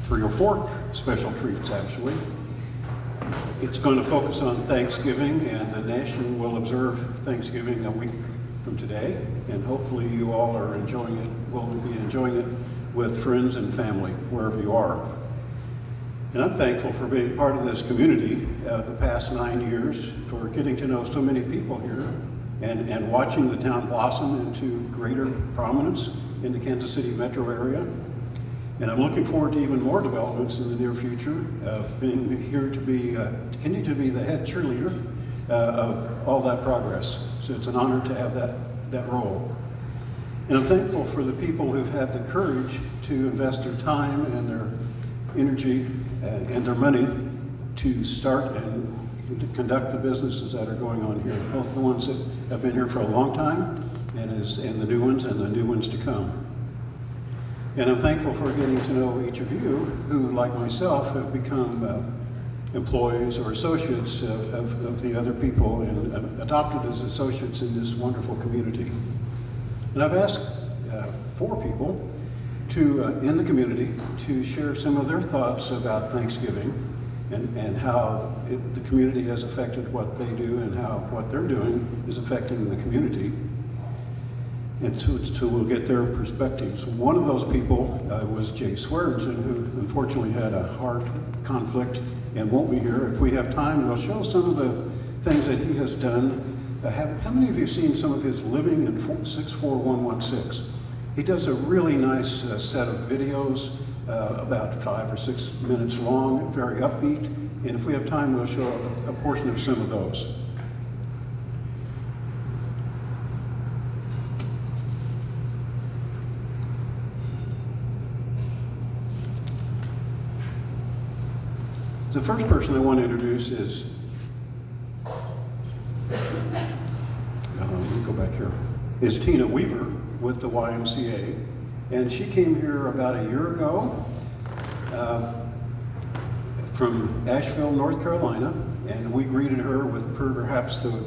3 or 4 special treats, actually. It's going to focus on Thanksgiving, and the nation will observe Thanksgiving a week from today, and hopefully you all are enjoying it, will be enjoying it with friends and family, wherever you are. And I'm thankful for being part of this community the past 9 years, for getting to know so many people here, and watching the town blossom into greater prominence in the Kansas City metro area. And I'm looking forward to even more developments in the near future, being here to continue to be the head cheerleader of all that progress. So it's an honor to have that role. And I'm thankful for the people who've had the courage to invest their time and their energy and their money to start and to conduct the businesses that are going on here, both the ones that have been here for a long time and the new ones and the new ones to come. And I'm thankful for getting to know each of you who, like myself, have become employees or associates of the other people and adopted as associates in this wonderful community. And I've asked 4 people in the community to share some of their thoughts about Thanksgiving and how the community has affected what they do and how what they're doing is affecting the community. And so we'll get their perspectives. One of those people was Jay Swearingen, who unfortunately had a heart conflict and won't be here. If we have time, we'll show some of the things that he has done. How many of you have seen some of his living in 64116? He does a really nice set of videos, about 5 or 6 minutes long, very upbeat. And if we have time, we'll show a portion of some of those. The first person I want to introduce is, go back here, is Tina Weaver with the YMCA. And she came here about a year ago from Asheville, North Carolina, and we greeted her with perhaps the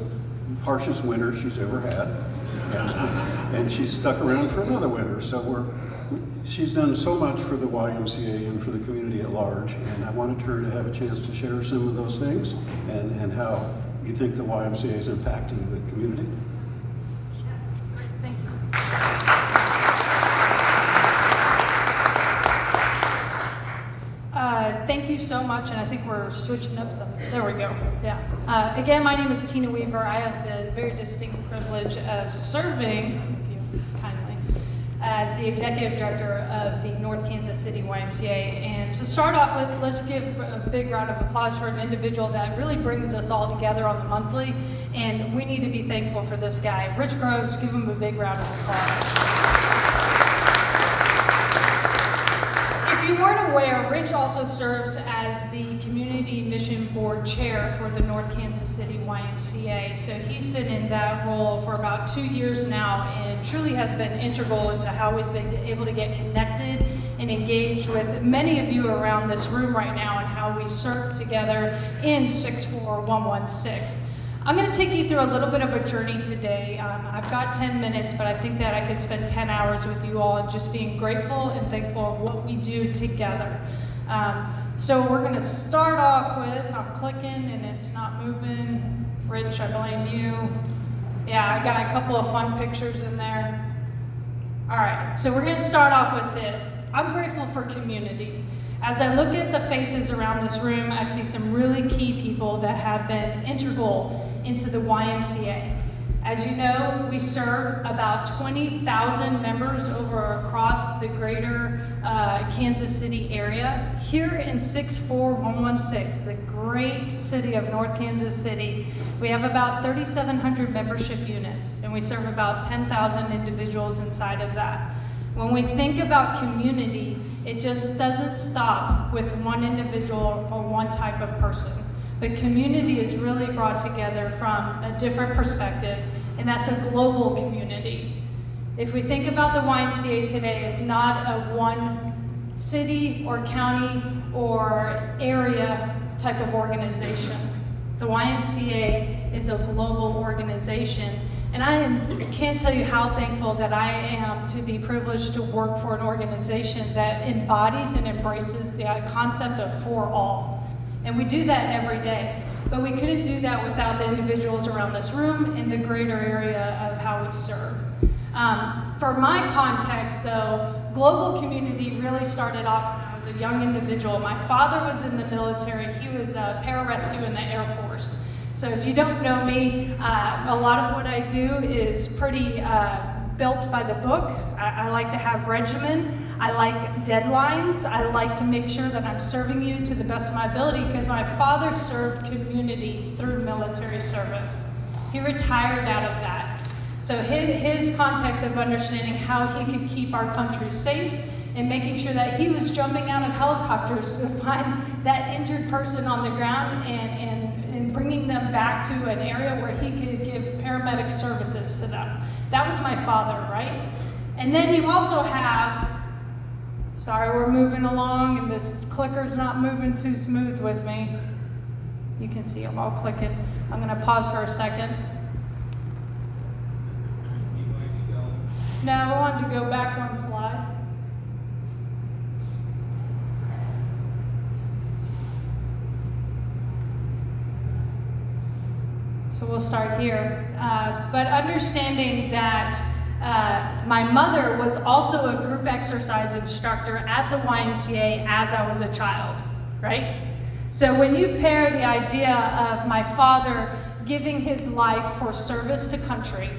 harshest winter she's ever had. And she's stuck around for another winter. So she's done so much for the YMCA and for the community at large, and I wanted her to have a chance to share some of those things and how you think the YMCA is impacting the community. Yeah, great, thank you. Thank you so much, and I think we're switching up some. There we go, yeah. Again, my name is Tina Weaver. I have the very distinct privilege of serving, thank you kindly, as the Executive Director of the North Kansas City YMCA. And to start off with, let's give a big round of applause for an individual that really brings us all together on the monthly, and we need to be thankful for this guy. Rich Groves, give him a big round of applause. If you weren't aware, Rich also serves as the Community Mission Board Chair for the North Kansas City YMCA. So he's been in that role for about 2 years now and truly has been integral into how we've been able to get connected and engaged with many of you around this room right now and how we serve together in 64116. I'm going to take you through a little bit of a journey today. I've got 10 minutes, but I think that I could spend 10 hours with you all and just being grateful and thankful of what we do together. So we're going to start off with, I'm clicking and it's not moving. Rich, I blame you. Yeah, I got a couple of fun pictures in there. All right, so we're going to start off with this. I'm grateful for community. As I look at the faces around this room, I see some really key people that have been integral into the YMCA. As you know, we serve about 20,000 members across the greater Kansas City area. Here in 64116, the great city of North Kansas City, we have about 3,700 membership units, and we serve about 10,000 individuals inside of that. When we think about community, it just doesn't stop with one individual or one type of person. But community is really brought together from a different perspective, and that's a global community. If we think about the YMCA today, it's not a one city or county or area type of organization. The YMCA is a global organization, And can't tell you how thankful that I am to be privileged to work for an organization that embodies and embraces the concept of for all. And we do that every day. But we couldn't do that without the individuals around this room in the greater area of how we serve. For my context, though, global community really started off when I was a young individual. My father was in the military. He was a pararescue in the Air Force. So if you don't know me, a lot of what I do is pretty built by the book. I like to have regimen. I like deadlines. I like to make sure that I'm serving you to the best of my ability because my father served community through military service. He retired out of that. So his context of understanding how he could keep our country safe and making sure that he was jumping out of helicopters to find that injured person on the ground and bringing them back to an area where he could give paramedic services to them. That was my father, right? And then you also have, sorry, we're moving along and this clicker's not moving too smooth with me. You can see them all clicking. I'm gonna pause for a second. No, I wanted to go back one slide. So we'll start here. But understanding that my mother was also a group exercise instructor at the YMCA as I was a child, right? So when you pair the idea of my father giving his life for service to country,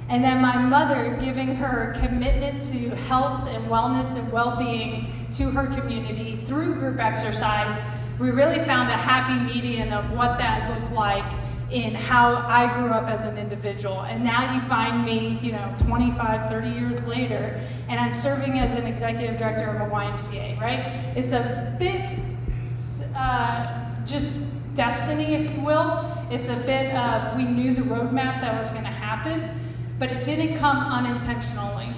and then my mother giving her commitment to health and wellness and well-being to her community through group exercise, we really found a happy median of what that looked like in how I grew up as an individual. And now you find me, 25, 30 years later, and I'm serving as an executive director of a YMCA, right? It's a bit just destiny, if you will. It's a bit of, we knew the roadmap that was gonna happen, but it didn't come unintentionally.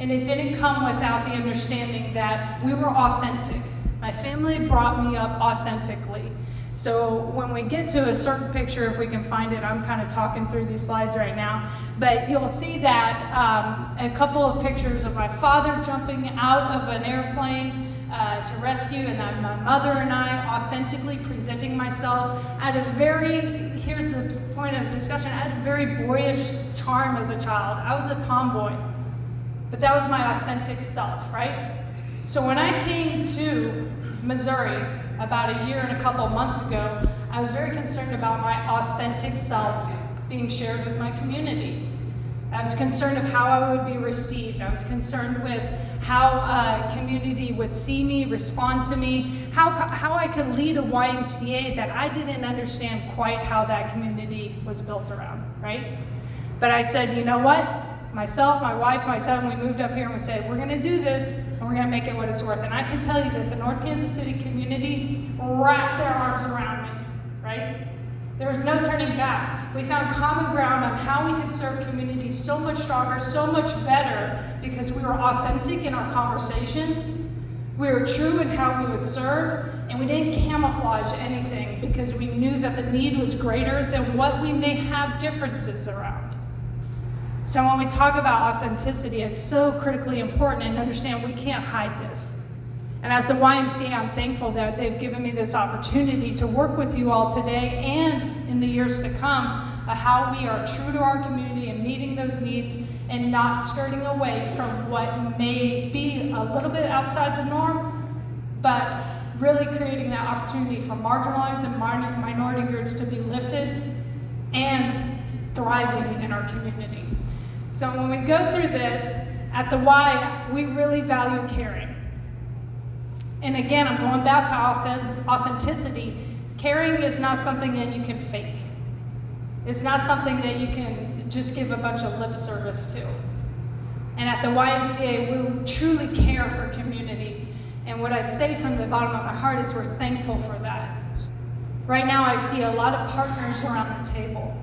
And it didn't come without the understanding that we were authentic. My family brought me up authentically. So when we get to a certain picture, if we can find it, I'm kind of talking through these slides right now, but you'll see that a couple of pictures of my father jumping out of an airplane to rescue, and then my mother and I authentically presenting myself at a very, here's the point of discussion, I had a very boyish charm as a child. I was a tomboy, but that was my authentic self, right? So when I came to Missouri about a year and a couple months ago, I was very concerned about my authentic self being shared with my community. I was concerned of how I would be received. I was concerned with how community would see me, respond to me, how I could lead a YMCA that I didn't understand quite how that community was built around, right? But I said, you know what? Myself, my wife, my son, we moved up here and we said, we're gonna do this and we're gonna make it what it's worth. And I can tell you that the North Kansas City community wrapped their arms around me, right? There was no turning back. We found common ground on how we could serve communities so much stronger, so much better, because we were authentic in our conversations. We were true in how we would serve, and we didn't camouflage anything because we knew that the need was greater than what we may have differences around. So when we talk about authenticity, it's so critically important, and understand we can't hide this. And as the YMCA, I'm thankful that they've given me this opportunity to work with you all today and in the years to come of how we are true to our community and meeting those needs and not skirting away from what may be a little bit outside the norm, but really creating that opportunity for marginalized and minority groups to be lifted and thriving in our community. So when we go through this, at the Y, we really value caring. And again, I'm going back to authenticity. Caring is not something that you can fake. It's not something that you can just give a bunch of lip service to. And at the YMCA, we truly care for community. And what I'd say from the bottom of my heart is we're thankful for that. Right now, I see a lot of partners around the table.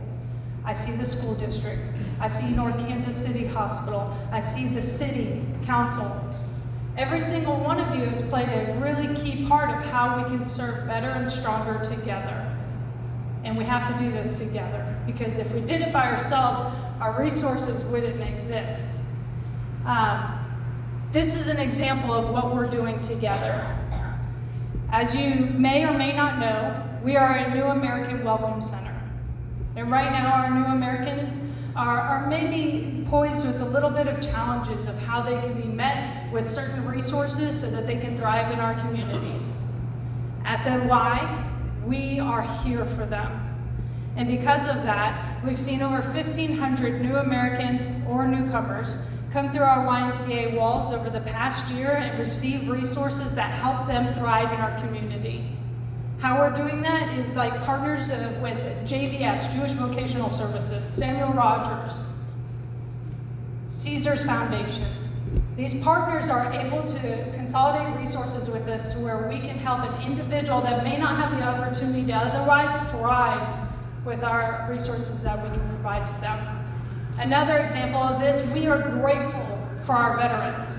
I see the school district. I see North Kansas City Hospital. I see the city council. Every single one of you has played a really key part of how we can serve better and stronger together. And we have to do this together, because if we did it by ourselves, our resources wouldn't exist. This is an example of what we're doing together. As you may or may not know, we are a New American Welcome Center. And right now our New Americans are maybe poised with a little bit of challenges of how they can be met with certain resources so that they can thrive in our communities. At the Y, we are here for them. And because of that, we've seen over 1,500 new Americans or newcomers come through our YMCA walls over the past year and receive resources that help them thrive in our community. How we're doing that is like partners with JVS, Jewish Vocational Services, Samuel Rogers, Caesars Foundation. These partners are able to consolidate resources with us to where we can help an individual that may not have the opportunity to otherwise thrive with our resources that we can provide to them. Another example of this, we are grateful for our veterans.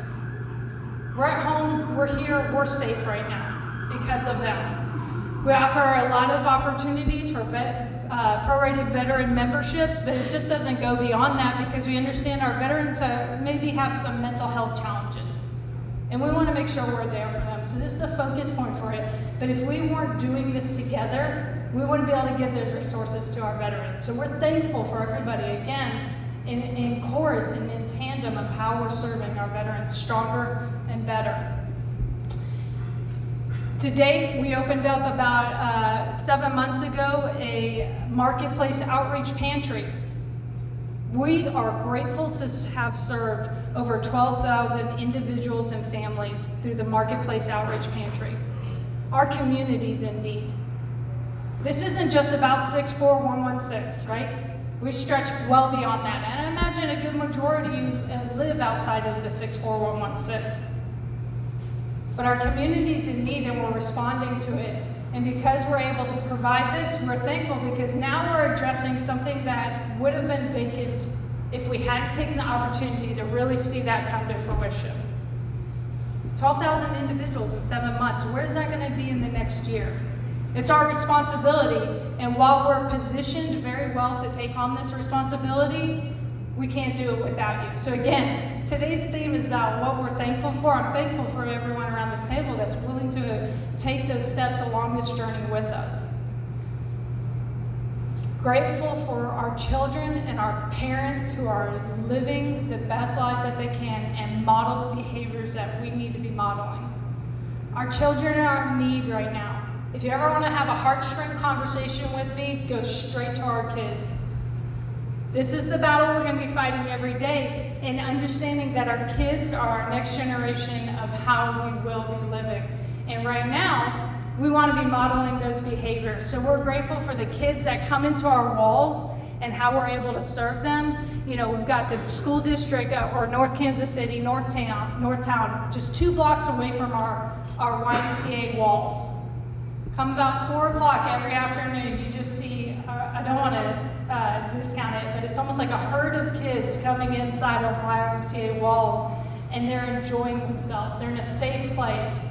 We're at home, we're here, we're safe right now because of them. We offer a lot of opportunities for prorated veteran memberships, but it just doesn't go beyond that because we understand our veterans maybe have some mental health challenges. And we want to make sure we're there for them. So this is a focus point for it. But if we weren't doing this together, we wouldn't be able to give those resources to our veterans. So we're thankful for everybody, again, in chorus and in tandem of how we're serving our veterans stronger and better. To date, we opened up about 7 months ago a marketplace outreach pantry. We are grateful to have served over 12,000 individuals and families through the marketplace outreach pantry. Our community's in need. This isn't just about 64116, right? We stretch well beyond that. And I imagine a good majority live outside of the 64116. But our community's in need and we're responding to it. And because we're able to provide this, we're thankful because now we're addressing something that would have been vacant if we hadn't taken the opportunity to really see that come to fruition. 12,000 individuals in 7 months. Where is that going to be in the next year? It's our responsibility, and while we're positioned very well to take on this responsibility, we can't do it without you. So again, today's theme is about what we're thankful for. I'm thankful for everyone around this table that's willing to take those steps along this journey with us. Grateful for our children and our parents who are living the best lives that they can and model the behaviors that we need to be modeling. Our children are in need right now. If you ever want to have a heartstring conversation with me, go straight to our kids. This is the battle we're going to be fighting every day, and understanding that our kids are our next generation of how we will be living. And right now, we want to be modeling those behaviors. So we're grateful for the kids that come into our walls and how we're able to serve them. You know, we've got the school district, or North Kansas City, Northtown, just 2 blocks away from our YMCA walls. Come about 4 o'clock every afternoon, you just see, I don't want to discount it, but it's almost like a herd of kids coming inside our YMCA walls, and they're enjoying themselves. They're in a safe place.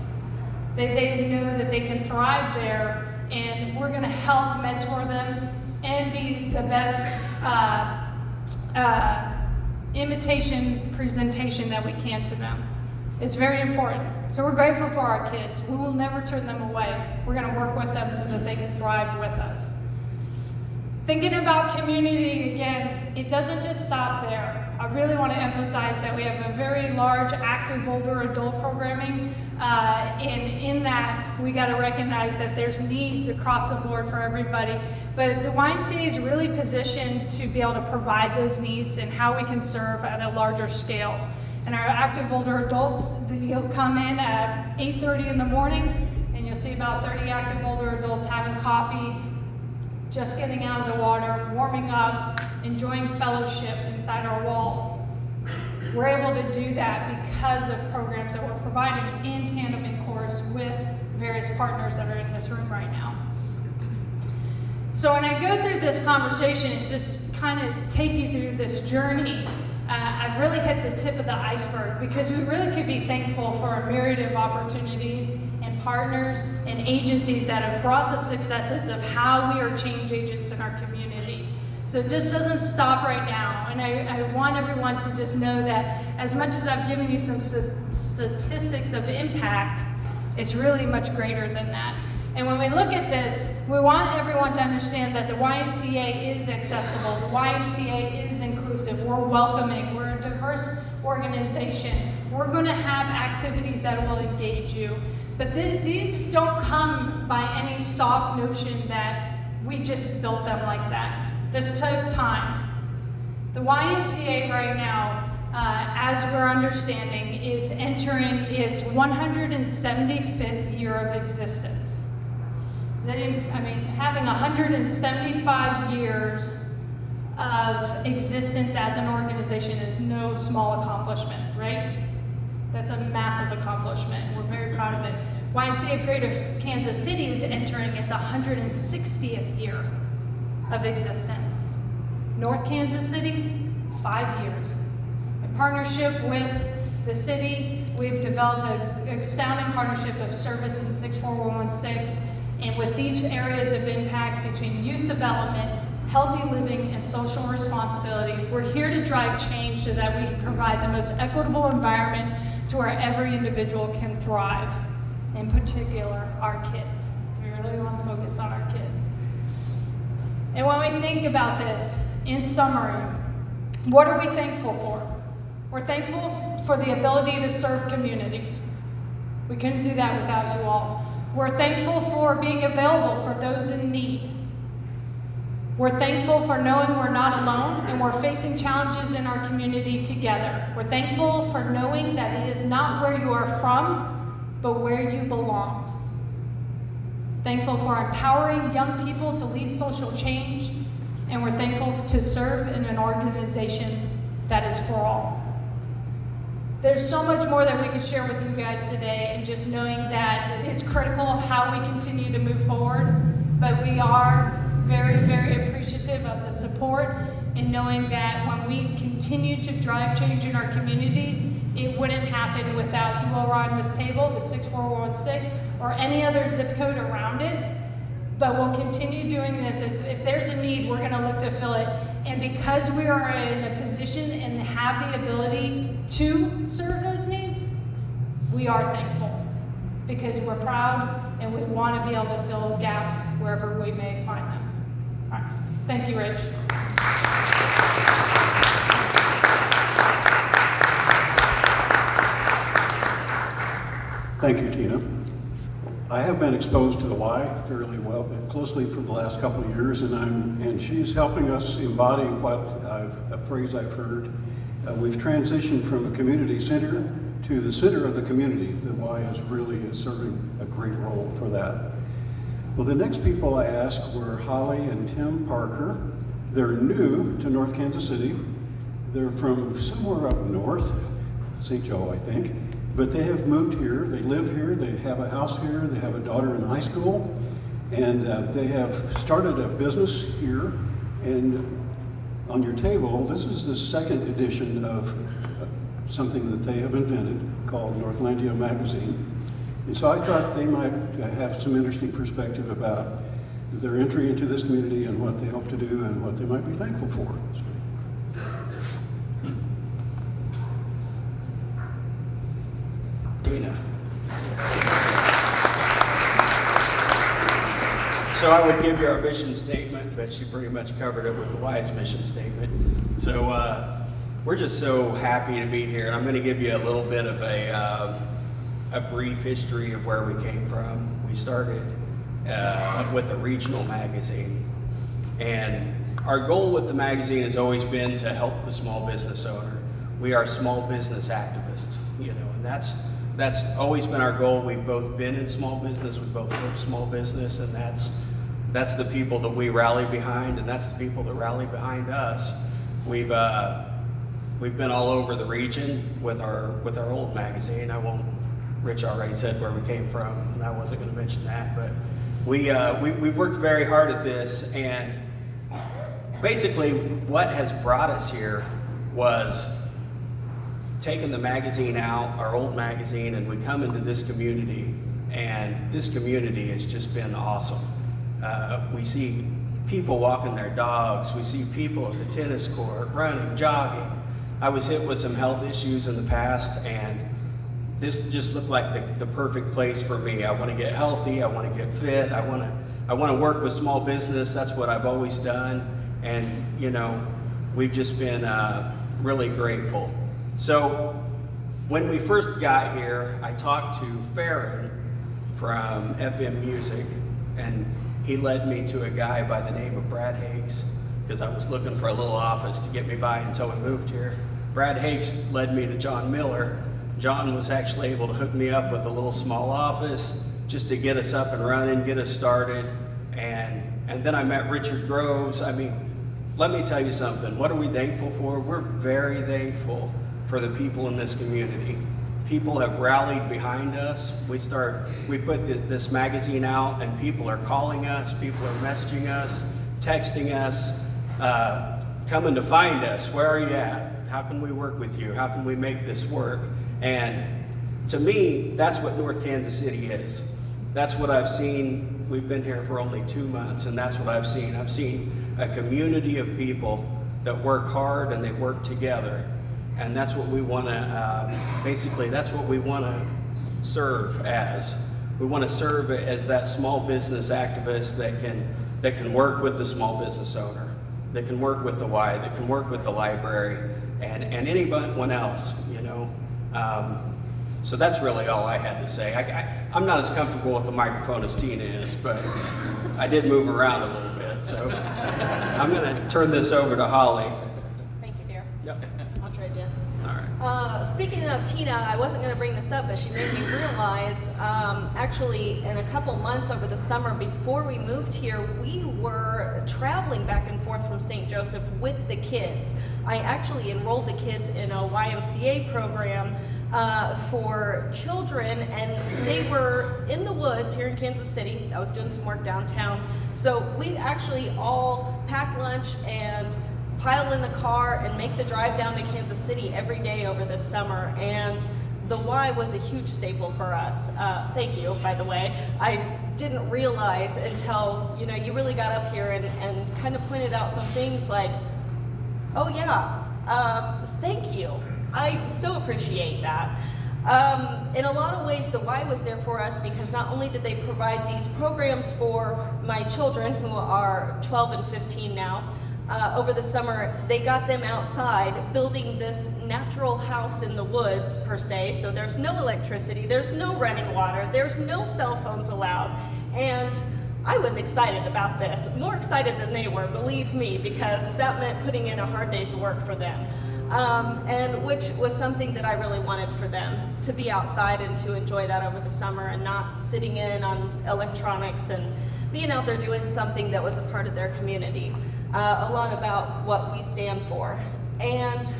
They know that they can thrive there, and we're going to help mentor them and be the best imitation presentation that we can to them. It's very important. So we're grateful for our kids. We will never turn them away. We're going to work with them so that they can thrive with us. Thinking about community again, it doesn't just stop there. I really want to emphasize that we have a very large active older adult programming, and in that we got to recognize that there's needs across the board for everybody. But the YMCA is really positioned to be able to provide those needs and how we can serve at a larger scale. And our active older adults, you'll come in at 8:30 in the morning, and you'll see about 30 active older adults having coffee, just getting out of the water, warming up, enjoying fellowship inside our walls. We're able to do that because of programs that we're providing in tandem and chorus with various partners that are in this room right now. So when I go through this conversation and just kind of take you through this journey, I've really hit the tip of the iceberg because we really could be thankful for a myriad of opportunities and partners and agencies that have brought the successes of how we are change agents in our community. So it just doesn't stop right now. And I want everyone to just know that as much as I've given you some statistics of impact, it's really much greater than that. And when we look at this, we want everyone to understand that the YMCA is accessible, the YMCA is inclusive, we're welcoming, we're a diverse organization. We're going to have activities that will engage you. But these don't come by any soft notion that we just built them like that. This took time. The YMCA right now, as we're understanding, is entering its 175th year of existence. Having 175 years of existence as an organization is no small accomplishment, right? That's a massive accomplishment. We're very proud of it. YMCA of Greater Kansas City is entering its 160th year of existence. North Kansas City, 5 years. In partnership with the city, we've developed an astounding partnership of service in 64116, and with these areas of impact between youth development, healthy living, and social responsibility, we're here to drive change so that we can provide the most equitable environment to where every individual can thrive, in particular, our kids. We really want to focus on our kids. And when we think about this, in summary, what are we thankful for? We're thankful for the ability to serve community. We couldn't do that without you all. We're thankful for being available for those in need. We're thankful for knowing we're not alone and we're facing challenges in our community together. We're thankful for knowing that it is not where you are from, but where you belong. Thankful for empowering young people to lead social change, and we're thankful to serve in an organization that is for all. There's so much more that we could share with you guys today, and just knowing that it's critical how we continue to move forward, but we are very, very appreciative of the support, and knowing that when we continue to drive change in our communities, it wouldn't happen without you all around this table, the 64116, or any other zip code around it. But we'll continue doing this. If there's a need, we're going to look to fill it. And because we are in a position and have the ability to serve those needs, we are thankful, because we're proud and we want to be able to fill gaps wherever we may find them. All right. Thank you, Rich. Thank you, Tina. I have been exposed to the Y fairly well, closely for the last couple of years, and she's helping us embody a phrase I've heard. We've transitioned from a community center to the center of the community. The Y is serving a great role for that. Well, the next people I asked were Holly and Tim Parker. They're new to North Kansas City. They're from somewhere up north, St. Joe, I think. But they have moved here, they live here, they have a house here, they have a daughter in high school, and they have started a business here. And on your table, this is the second edition of something that they have invented called Northlandia Magazine. And so I thought they might have some interesting perspective about their entry into this community and what they hope to do and what they might be thankful for. So I would give you our mission statement, but she pretty much covered it with the Y's mission statement. So we're just so happy to be here. And I'm going to give you a little bit of a brief history of where we came from. We started with a regional magazine. And our goal with the magazine has always been to help the small business owner. We are small business activists, and that's always been our goal. We've both been in small business, we've both worked small business, and that's the people that we rally behind, and that's the people that rally behind us. We've been all over the region with our old magazine. Rich already said where we came from, and I wasn't going to mention that, but we've worked very hard at this, and basically what has brought us here was taking the magazine out, our old magazine, and we come into this community, and this community has just been awesome. We see people walking their dogs. We see people at the tennis court, running, jogging. I was hit with some health issues in the past, and this just looked like the perfect place for me. I want to get healthy, I want to get fit, I want to work with small business. That's what I've always done, and you know, we've just been really grateful. So when we first got here, I talked to Farron from FM Music, and he led me to a guy by the name of Brad Hakes, because I was looking for a little office to get me by until we moved here. Brad Hakes led me to John Miller. John was actually able to hook me up with a little small office just to get us up and running, get us started. And then I met Richard Groves. I mean, let me tell you something. What are we thankful for? We're very thankful for the people in this community. People have rallied behind us. We put this magazine out, and people are calling us, people are messaging us, texting us, coming to find us. Where are you at? How can we work with you? How can we make this work? And to me, that's what North Kansas City is. That's what I've seen. We've been here for only 2 months, and that's what I've seen. I've seen a community of people that work hard and they work together. And that's what we want to, basically, that's what we want to serve as. We want to serve as that small business activist that can work with the small business owner, that can work with the Y, that can work with the library, and anyone else, you know. So that's really all I had to say. I'm not as comfortable with the microphone as Tina is, but I did move around a little bit. So I'm going to turn this over to Holly. Thank you, dear. Yep. I'll trade in. All right. Speaking of Tina, I wasn't going to bring this up, but she made me realize, actually, in a couple months over the summer before we moved here, we were traveling back and forth from St. Joseph with the kids. I actually enrolled the kids in a YMCA program for children, and they were in the woods here in Kansas City. I was doing some work downtown. So we actually all pack lunch and pile in the car and make the drive down to Kansas City every day over this summer, and the Y was a huge staple for us. Thank you, by the way. I didn't realize until, you know, you really got up here and kind of pointed out some things like, oh yeah, thank you. I so appreciate that. In a lot of ways, the Y was there for us because not only did they provide these programs for my children, who are 12 and 15 now, over the summer, they got them outside building this natural house in the woods, per se, so there's no electricity, there's no running water, there's no cell phones allowed, and I was excited about this, more excited than they were, believe me, because that meant putting in a hard day's work for them. And which was something that I really wanted for them, to be outside and to enjoy that over the summer and not sitting in on electronics and being out there doing something that was a part of their community. A lot about what we stand for. And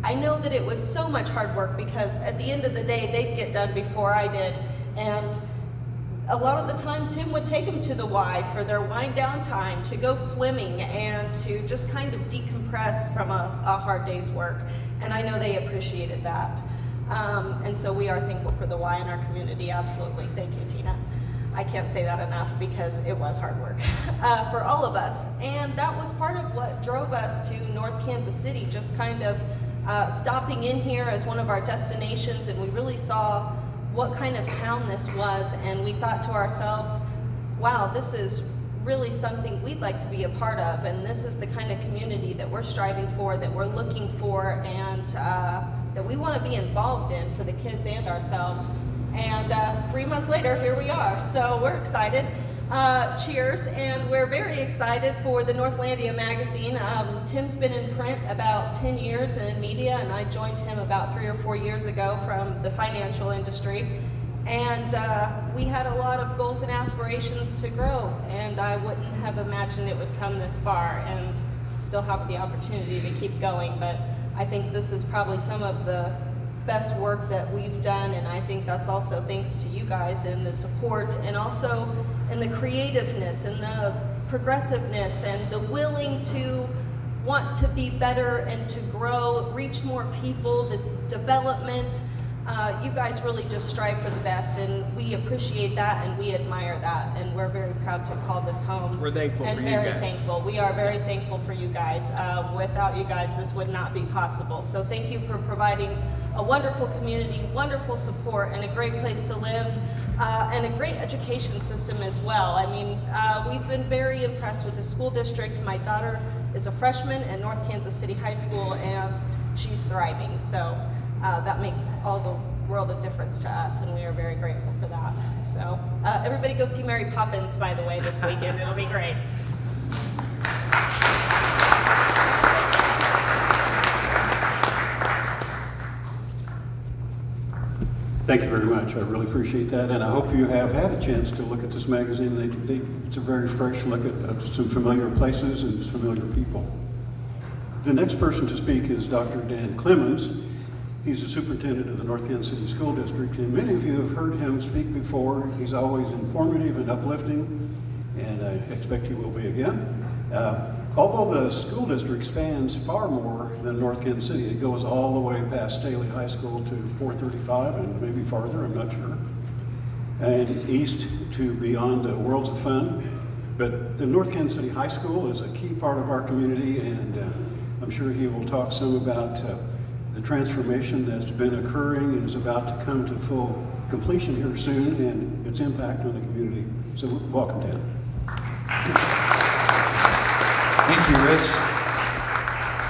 I know that it was so much hard work because at the end of the day, they'd get done before I did. And a lot of the time, Tim would take them to the Y for their wind down time, to go swimming and to just kind of decompress from a hard day's work. And I know they appreciated that. And so we are thankful for the Y in our community, absolutely. Thank you, Tina. I can't say that enough because it was hard work for all of us. And that was part of what drove us to North Kansas City, just kind of stopping in here as one of our destinations, and we really saw what kind of town this was, and we thought to ourselves, wow, this is really something we'd like to be a part of, and this is the kind of community that we're striving for, that we're looking for, and that we want to be involved in for the kids and ourselves. And 3 months later, here we are. So we're excited. Cheers. And we're very excited for the Northlandia magazine. Tim's been in print about 10 years and in media, and I joined him about 3 or 4 years ago from the financial industry. And we had a lot of goals and aspirations to grow, and I wouldn't have imagined it would come this far and still have the opportunity to keep going. But I think this is probably some of the best work that we've done, and I think that's also thanks to you guys and the support, and also in the creativeness and the progressiveness and the willing to want to be better and to grow, reach more people, this development. You guys really just strive for the best, and we appreciate that and we admire that, and we're very proud to call this home. We're thankful and for you very guys. thankful. We are very thankful for you guys. Without you guys, this would not be possible. So thank you for providing a wonderful community, wonderful support, and a great place to live, and a great education system as well. I mean, we've been very impressed with the school district. My daughter is a freshman at North Kansas City High School, and she's thriving. So that makes all the world of difference to us, and we are very grateful for that. So everybody go see Mary Poppins, by the way, this weekend. It'll be great. Thank you very much. I really appreciate that, and I hope you have had a chance to look at this magazine. It's a very fresh look at some familiar places and familiar people. The next person to speak is Dr. Dan Clemens. He's the superintendent of the North Kansas City School District, and many of you have heard him speak before. He's always informative and uplifting, and I expect he will be again. Although the school district spans far more than North Kansas City, it goes all the way past Staley High School to 435 and maybe farther, I'm not sure, and east to beyond the Worlds of Fun. But the North Kansas City High School is a key part of our community, and I'm sure he will talk some about the transformation that's been occurring and is about to come to full completion here soon, and its impact on the community. So welcome, Dan. Thank you, Rich.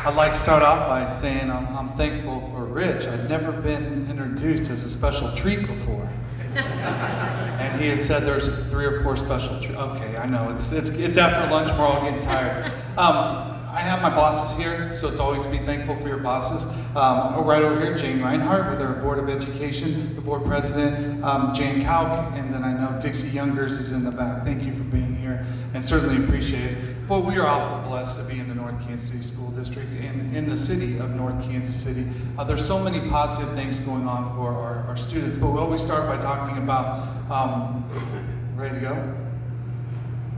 I'd like to start off by saying I'm thankful for Rich. I'd never been introduced as a special treat before. And he had said there's 3 or 4 special treats. Okay, I know, it's after lunch, we're all getting tired. I have my bosses here, so it's always to be thankful for your bosses. Right over here, Jane Reinhardt with our Board of Education, the board president, Jane Kauk, and then I know Dixie Youngers is in the back. Thank you for being here, and certainly appreciate it. But we are awful blessed to be in the North Kansas City School District and in the city of North Kansas City. There's so many positive things going on for our students, but we always start by talking about, ready to go?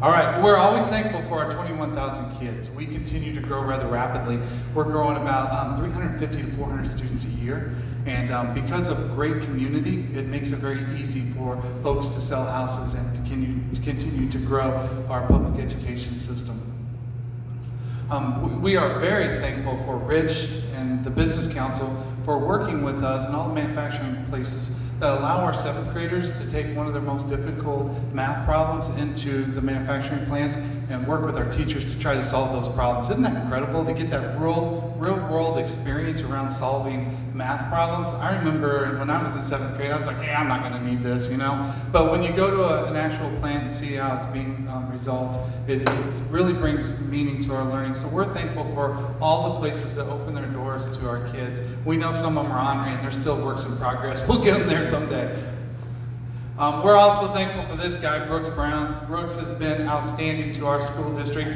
All right, we're always thankful for our 21,000 kids. We continue to grow rather rapidly. We're growing about 350 to 400 students a year. And because of great community, it makes it very easy for folks to sell houses and to continue to grow our public education system. We are very thankful for Rich and the Business Council for working with us and all the manufacturing places that allow our 7th graders to take one of their most difficult math problems into the manufacturing plants and work with our teachers to try to solve those problems. Isn't that incredible to get that real world experience around solving math problems? I remember when I was in 7th grade, I was like, yeah, I'm not gonna need this, you know? But when you go to an actual plant and see how it's being resolved, it really brings meaning to our learning. So we're thankful for all the places that open their doors to our kids. We know some of them are ornery and they're still works in progress. We'll get them there someday. We're also thankful for this guy, Brooks Brown. Brooks has been outstanding to our school district.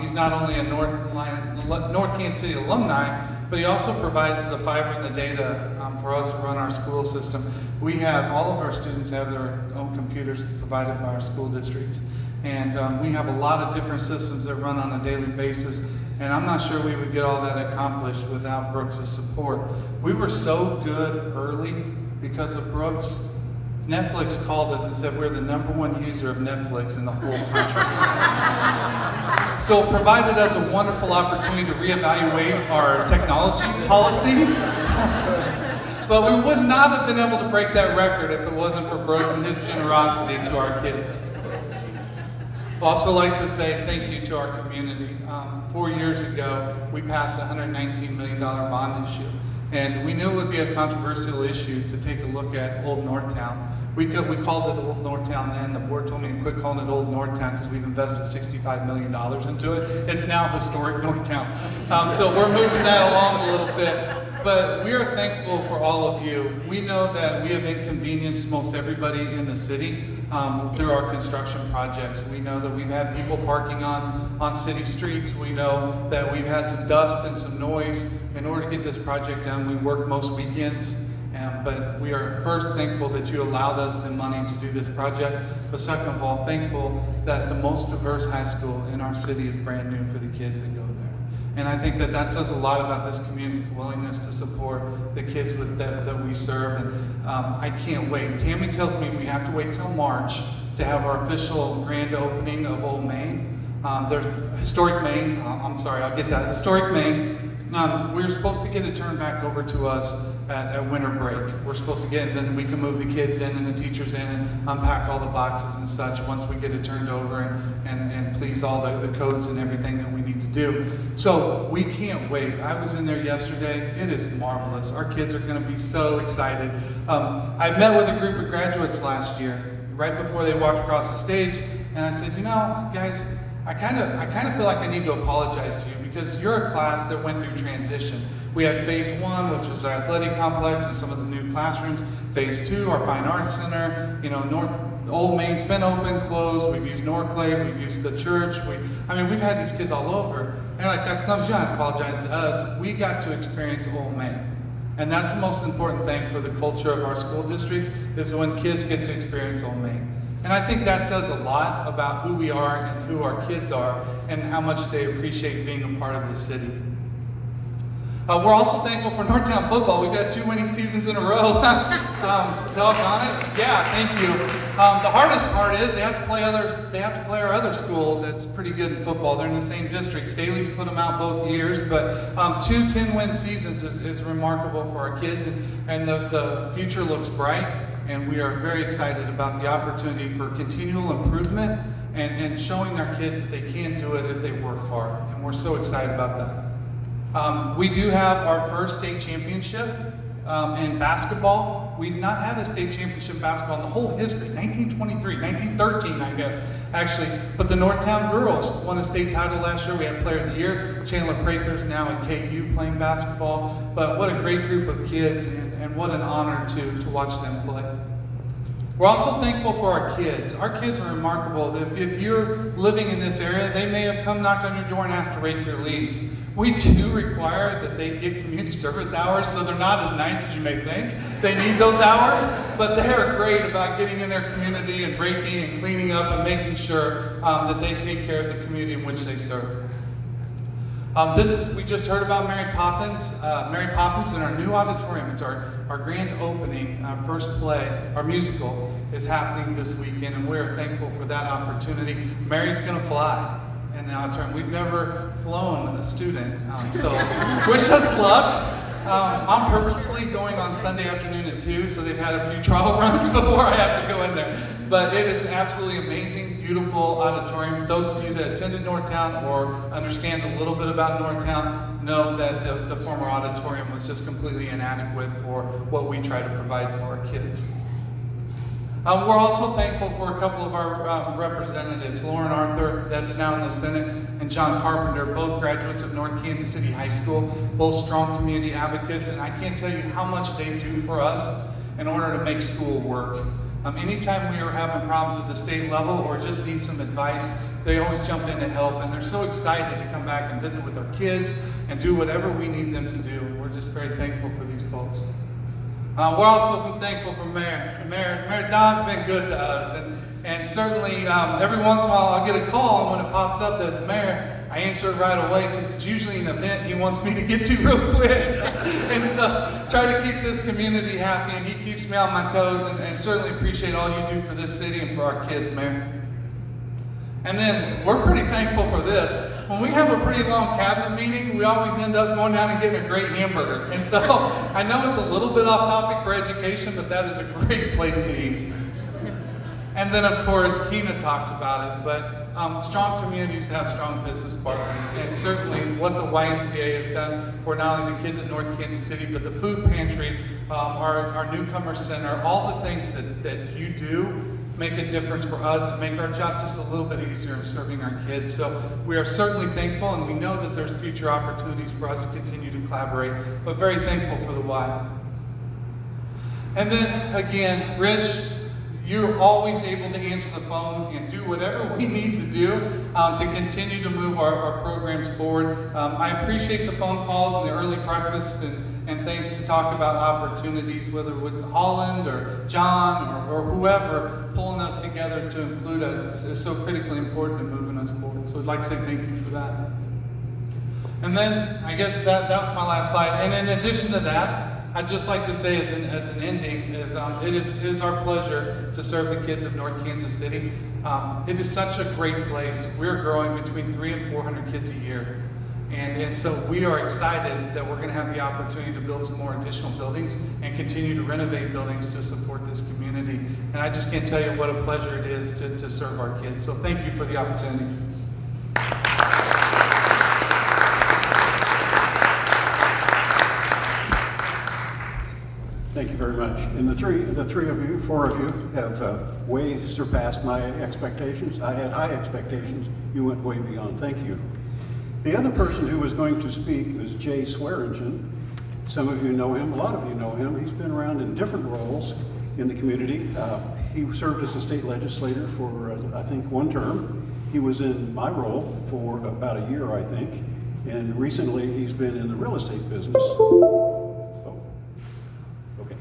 He's not only a North Kansas City alumni, but he also provides the fiber and the data for us to run our school system. We have, all of our students have their own computers provided by our school district. And we have a lot of different systems that run on a daily basis. And I'm not sure we would get all that accomplished without Brooks' support. We were so good early because of Brooks. Netflix called us and said we're the #1 user of Netflix in the whole country. So it provided us a wonderful opportunity to reevaluate our technology policy. But we would not have been able to break that record if it wasn't for Brooks and his generosity to our kids. I'd also like to say thank you to our community. 4 years ago, we passed a $119 million bond issue. And we knew it would be a controversial issue to take a look at Old Northtown. We called it Old Northtown then. The board told me to quit calling it Old Northtown because we've invested $65 million into it. It's now historic Northtown. So we're moving that along a little bit. But we are thankful for all of you. We know that we have inconvenienced most everybody in the city through our construction projects. We know that we've had people parking on city streets. We know that we've had some dust and some noise. In order to get this project done, we work most weekends. But we are first thankful that you allowed us the money to do this project. But second of all, thankful that the most diverse high school in our city is brand new for the kids that go there. And I think that that says a lot about this community's willingness to support the kids that we serve. And I can't wait. Tammy tells me we have to wait till March to have our official grand opening of Old Main. There's Historic Main. Historic Main. We were supposed to get it turned back over to us at winter break. We're supposed to get it, and then we can move the kids in and the teachers in and unpack all the boxes and such once we get it turned over and please all the codes and everything that we need to do. So we can't wait. I was in there yesterday. It is marvelous. Our kids are going to be so excited. I met with a group of graduates last year, right before they walked across the stage, and I said, you know, guys, I kind of feel like I need to apologize to you because you're a class that went through transition. We had phase 1, which was our athletic complex and some of the new classrooms. Phase 2, our fine arts center. You know, Old Main's been open, closed. We've used Norclay, we've used the church. We've had these kids all over. And like Dr. Clemens, you don't have to apologize to us. We got to experience Old Main. And that's the most important thing for the culture of our school district is when kids get to experience Old Main. And I think that says a lot about who we are and who our kids are and how much they appreciate being a part of the city. We're also thankful for Northtown football. We've had 2 winning seasons in a row. Doggone it. Yeah, thank you. The hardest part is they have to play our other school that's pretty good in football. They're in the same district. Staley's put them out both years, but 2 10-win seasons is remarkable for our kids, and the future looks bright. And we are very excited about the opportunity for continual improvement and showing our kids that they can do it if they work hard. And we're so excited about that. We do have our first state championship in basketball. We've not had a state championship in basketball in the whole history, 1923, 1913, I guess, actually. But the Northtown girls won a state title last year. We had Player of the Year. Chandler Prather's now at KU playing basketball. But what a great group of kids, and what an honor to watch them play. We're also thankful for our kids. Our kids are remarkable. If you're living in this area, they may have come knocked on your door and asked to rake your leaves. We do require that they get community service hours, so they're not as nice as you may think. They need those hours, but they are great about getting in their community and raking and cleaning up and making sure that they take care of the community in which they serve. We just heard about Mary Poppins. Mary Poppins in our new auditorium. It's our grand opening, our first play, our musical is happening this weekend, and we're thankful for that opportunity. Mary's gonna fly in the auditorium. We've never flown a student, so wish us luck. I'm purposely going on Sunday afternoon at 2, so they've had a few trial runs before I have to go in there. But it is absolutely amazing, beautiful auditorium. Those of you that attended Northtown or understand a little bit about Northtown know that the former auditorium was just completely inadequate for what we try to provide for our kids. We're also thankful for a couple of our representatives, Lauren Arthur, that's now in the Senate, and John Carpenter, both graduates of North Kansas City High School, both strong community advocates, and I can't tell you how much they do for us in order to make school work. Anytime we are having problems at the state level or just need some advice, they always jump in to help, and they're so excited to come back and visit with our kids and do whatever we need them to do. We're just very thankful for these folks. We're also thankful for Mayor Don's been good to us, and certainly every once in a while I'll get a call, and when it pops up that it's Mayor, I answer it right away because it's usually an event he wants me to get to real quick. And so try to keep this community happy, and he keeps me on my toes, and certainly appreciate all you do for this city and for our kids, Mayor. And then we're pretty thankful for this. When we have a pretty long cabinet meeting, we always end up going down and getting a great hamburger. And so I know it's a little bit off topic for education, but that is a great place to eat. And then of course, Tina talked about it, but strong communities have strong business partners. And certainly what the YMCA has done for not only the kids at North Kansas City, but the food pantry, our newcomer center, all the things that you do make a difference for us and make our job just a little bit easier in serving our kids. So we are certainly thankful, and we know that there's future opportunities for us to continue to collaborate, but very thankful for the Y. And then again, Rich, you're always able to answer the phone and do whatever we need to do to continue to move our programs forward. I appreciate the phone calls and the early breakfast and things to talk about opportunities, whether with Holland or John or whoever, pulling us together to include us is so critically important in moving us forward. So I'd like to say thank you for that. And then I guess that was my last slide. And in addition to that, I'd just like to say as an ending is it is our pleasure to serve the kids of North Kansas City. It is such a great place. We're growing between 300 and 400 kids a year. And so we are excited that we're going to have the opportunity to build some more additional buildings and continue to renovate buildings to support this community. And I just can't tell you what a pleasure it is to serve our kids. So thank you for the opportunity. Thank you very much. And the four of you have way surpassed my expectations. I had high expectations. You went way beyond. Thank you. The other person who was going to speak is Jay Swearingen. Some of you know him, a lot of you know him. He's been around in different roles in the community. He served as a state legislator for, I think, 1 term. He was in my role for about a year, I think. And recently he's been in the real estate business. Oh, okay.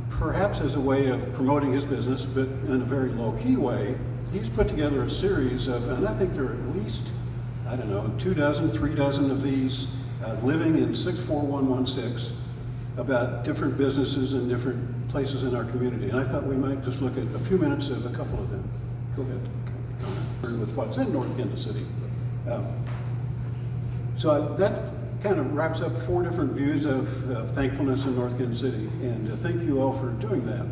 Perhaps as a way of promoting his business, but in a very low-key way, he's put together a series of, and I think there are at least, I don't know, 2 dozen, 3 dozen of these living in 64116 about different businesses and different places in our community. And I thought we might just look at a few minutes of a couple of them. Go ahead. With what's in North Kansas City. So that kind of wraps up 4 different views of thankfulness in North Kansas City. And thank you all for doing that.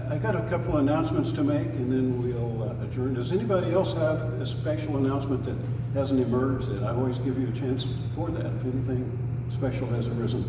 I got a couple of announcements to make, and then we'll adjourn. Does anybody else have a special announcement that hasn't emerged? That I always give you a chance for that if anything special has arisen.